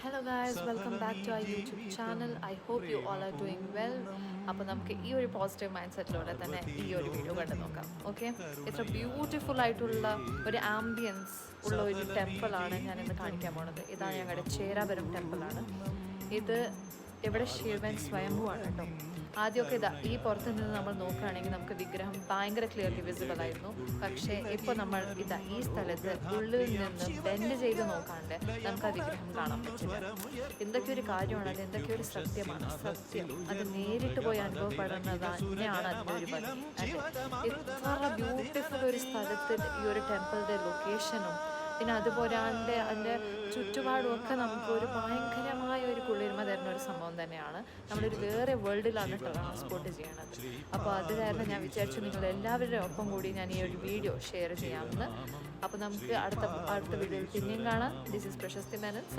Hello guys, welcome back to our YouTube channel. I hope you all are doing well. അപ്പോൾ നമുക്ക് ഈ ഒരു positive mind സെറ്റിലൂടെ തന്നെ ഈ ഒരു വീഡിയോ കണ്ടു നോക്കാം. ഓക്കെ, ഇത്ര ബ്യൂട്ടിഫുൾ ആയിട്ടുള്ള ഒരു ആംബിയൻസ് ഉള്ള ഒരു ടെമ്പിളാണ് ഞാൻ ഇന്ന് കാണിക്കാൻ പോണത്. ഇതാണ് ഞങ്ങളുടെ ചേരാപുരം ടെമ്പിളാണ്. ഇത് ഇവിടെ ശിവൻ സ്വയംഭൂവാണ് കേട്ടോ. ആദ്യമൊക്കെ ഈ പുറത്ത് നിന്ന് നമ്മൾ നോക്കുകയാണെങ്കിൽ നമുക്ക് വിഗ്രഹം ഭയങ്കര ക്ലിയർലി വിസിബിൾ ആയിരുന്നു. പക്ഷേ ഇപ്പോൾ നമ്മൾ ഈ സ്ഥലത്ത് ഉള്ളിൽ നിന്ന് ബെൻഡ് ചെയ്ത് നോക്കാണ്ട് നമുക്ക് ആ വിഗ്രഹം കാണാൻ പറ്റില്ല. എന്തൊക്കെ ഒരു കാര്യമാണ് അത്, എന്തൊക്കെ ഒരു സത്യമാണ്. സത്യം അത് നേരിട്ട് പോയി അനുഭവപ്പെടുന്നത് തന്നെയാണ് അതിൻ്റെ ഒരു ഭംഗി. ഇത്ര ബ്യൂട്ടിഫുൾ ഒരു സ്ഥലത്ത് ഈ ഒരു ടെമ്പിളിൻ്റെ ലൊക്കേഷനും പിന്നെ അതുപോലെ അതിൻ്റെ ചുറ്റുപാടും ഒക്കെ നമുക്കൊരു ഭയങ്കരമായ ഒരു കുളിർമ തരുന്ന ഒരു സംഭവം തന്നെയാണ്. നമ്മളൊരു വേറെ വേൾഡിലാണ് ട്രാൻസ്പോർട്ട് ചെയ്യണത്. അപ്പോൾ അത് കാരണം ഞാൻ വിചാരിച്ചു നിങ്ങൾ എല്ലാവരുടെ ഒപ്പം കൂടി ഞാൻ ഈ ഒരു വീഡിയോ ഷെയർ ചെയ്യാമെന്ന്. അപ്പോൾ നമുക്ക് അടുത്ത വീഡിയോയിൽ പിന്നെയും കാണാം. ദിസ് ഈസ് പ്രശസ്തി മേനൻ.